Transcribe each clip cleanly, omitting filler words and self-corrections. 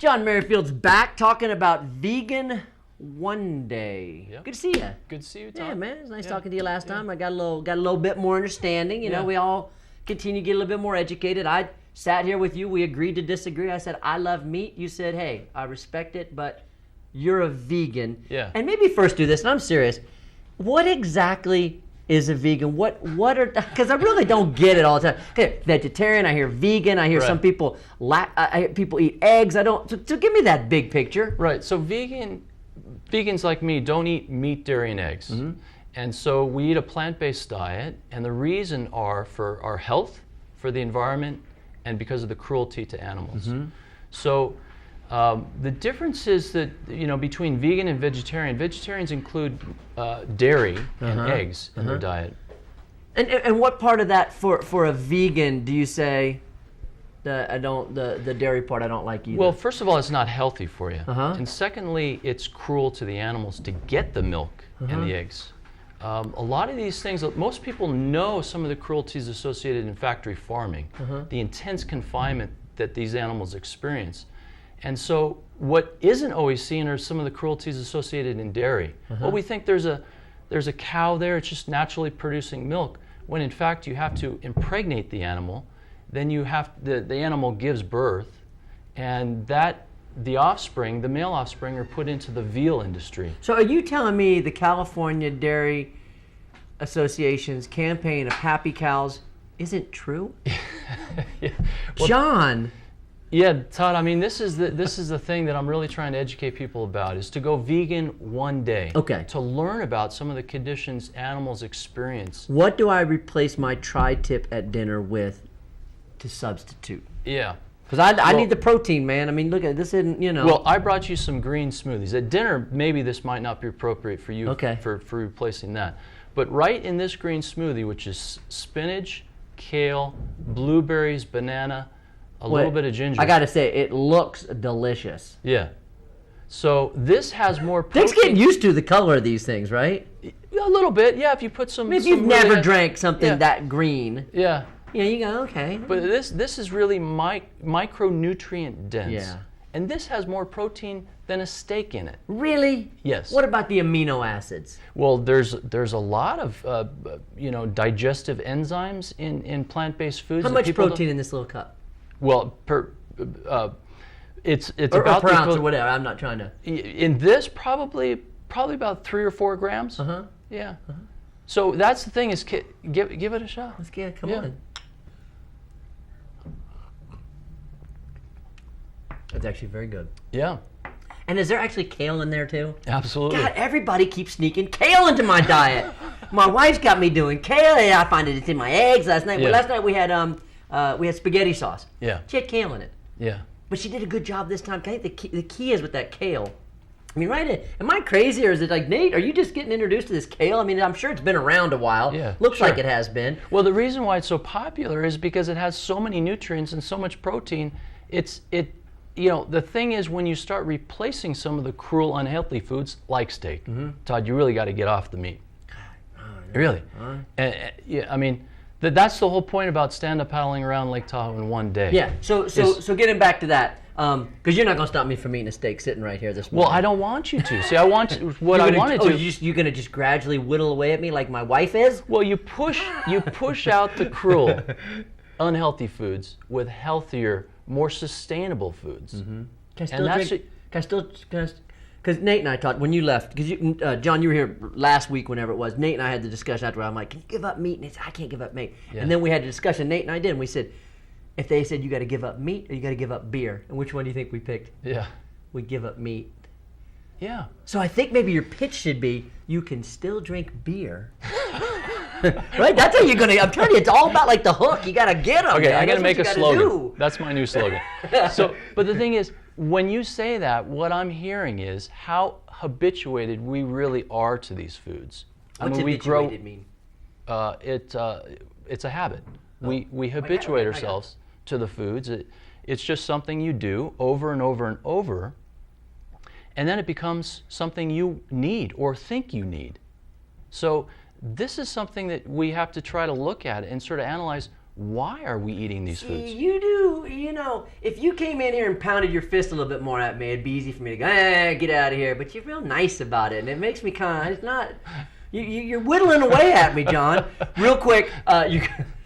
John Merrifield's back talking about vegan one day. Yep. Good to see you. Good to see you, Tom. Yeah, man. It's nice talking to you last time. I got a little bit more understanding. You know, we all continue to get a little bit more educated. I sat here with you. We agreed to disagree. I said, I love meat. You said, hey, I respect it, but you're a vegan. Yeah. And maybe first do this, and I'm serious. What exactly is a vegan? What are, because I really don't get it all the time. Okay, vegetarian, I hear vegan, I hear some people, I hear people eat eggs. I don't, so give me that big picture. Right, so vegans like me don't eat meat, dairy, and eggs. Mm-hmm. And so we eat a plant-based diet, and the reason are for our health, for the environment, and because of the cruelty to animals. Mm-hmm. So the difference is that, you know, between vegan and vegetarian, vegetarians include dairy and eggs in their diet. And what part of that for a vegan do you say, the dairy part I don't like either? Well, first of all, it's not healthy for you. Uh-huh. And secondly, it's cruel to the animals to get the milk and the eggs. A lot of these things, most people know some of the cruelties associated in factory farming, the intense confinement that these animals experience. And so what isn't always seen are some of the cruelties associated in dairy. Well, we think there's a cow there, it's just naturally producing milk, when in fact you have to impregnate the animal, then you have, the animal gives birth, and the offspring, the male offspring, are put into the veal industry. So are you telling me the California Dairy Association's campaign of happy cows isn't true? Yeah. Well, John! Yeah, Todd, I mean, this is the thing that I'm really trying to educate people about, is to go vegan one day. Okay. To learn about some of the conditions animals experience. What do I replace my tri-tip at dinner with to substitute? Yeah. Because I need the protein, man. I mean, look at this, isn't, you know. Well, I brought you some green smoothies. At dinner, maybe this might not be appropriate for you for replacing that. But right in this green smoothie, which is spinach, kale, blueberries, banana, a little bit of ginger. I gotta say, it looks delicious. Yeah. So this has more protein. Dick's getting used to the color of these things, right? A little bit, yeah. If you put some. If you've never drank something that green. Yeah. Yeah, you go, okay. But this is really micronutrient dense. Yeah. And this has more protein than a steak in it. Really? Yes. What about the amino acids? Well, there's a lot of digestive enzymes in plant-based foods. How much protein in this little cup? Well, it's or about per ounce or whatever. I'm not trying to. In this, probably about 3 or 4 grams. Yeah. So that's the thing, is give it a shot. Let's get come on. It's actually very good. Yeah. And is there actually kale in there too? Absolutely. God, everybody keeps sneaking kale into my diet. My wife's got me doing kale. And I find it's in my eggs last night. Yeah. Well, last night we had spaghetti sauce. Yeah. She had kale in it. Yeah. But she did a good job this time. I think the key is with that kale. I mean, right? Am I crazy, or is it like, Nate, are you just getting introduced to this kale? I mean, I'm sure it's been around a while. Yeah. Looks like it has been. Well, the reason why it's so popular is because it has so many nutrients and so much protein. The thing is, when you start replacing some of the cruel, unhealthy foods like steak, Todd, you really got to get off the meat. Really. I mean, that's the whole point about stand-up paddling around Lake Tahoe in one day. Yeah. So getting back to that, because you're not going to stop me from eating a steak sitting right here this morning. Well, I don't want you to. See, I want what I wanted to. You're going to just gradually whittle away at me like my wife is? Well, you push out the cruel, unhealthy foods with healthier, more sustainable foods. Mm-hmm. Because Nate and I talked when you left, because John, you were here last week whenever it was. Nate and I had the discussion after. I'm like, can you give up meat? And he said, I can't give up meat. Yeah. And then we had a discussion, Nate and I did, and we said, if they said you got to give up meat or you got to give up beer, and which one do you think we picked? Yeah. We give up meat. Yeah. So I think maybe your pitch should be, you can still drink beer. Right? That's how you're going to, I'm telling you, it's all about like the hook. You got to get them. Okay, I got to make a slogan. That's my new slogan. But the thing is, when you say that, what I'm hearing is how habituated we really are to these foods. What's habituated mean? It's a habit. We habituate ourselves to the foods. It's just something you do over and over and over, and then it becomes something you need or think you need. So this is something that we have to try to look at and sort of analyze, why are we eating these foods? You do, if you came in here and pounded your fist a little bit more at me, it'd be easy for me to go, get out of here. But you're real nice about it, and it makes me it's not, you're whittling away at me, John. Real quick,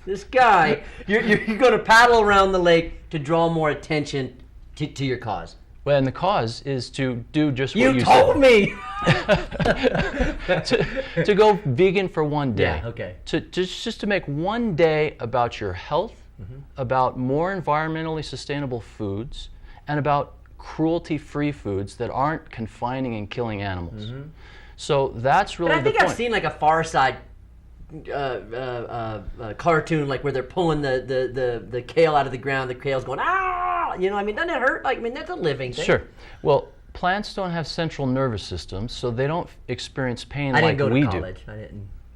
this guy, you're going to paddle around the lake to draw more attention to your cause. Well, and the cause is to do just what you said. You told me! to go vegan for one day. Yeah, okay. Just to make one day about your health, about more environmentally sustainable foods, and about cruelty-free foods that aren't confining and killing animals. So that's really the point. I think I've seen like a Far Side cartoon, like where they're pulling the kale out of the ground. The kale's going, doesn't it hurt? That's a living thing. Sure. Well, plants don't have central nervous systems, so they don't experience pain like we do. I didn't go to college.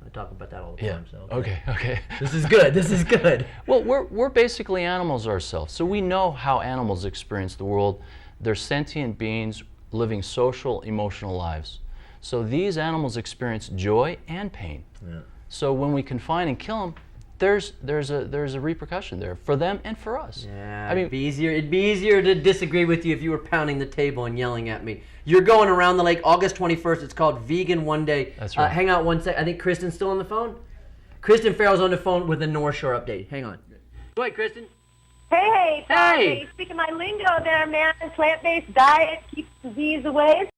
I talk about that all the time. So Okay. This is good. This is good. Well, we're basically animals ourselves, so we know how animals experience the world. They're sentient beings living social, emotional lives. So these animals experience joy and pain. Yeah. So when we confine and kill them, there's a repercussion there for them and for us. Yeah, it'd be easier to disagree with you if you were pounding the table and yelling at me. You're going around the lake August 21st. It's called Vegan One Day. That's right. Hang out one sec. I think Kristen's still on the phone. Kristen Farrell's on the phone with a North Shore update. Hang on. Go ahead, Kristen. Hey, Hey. speaking my lingo there, man. Plant-based diet keeps disease away.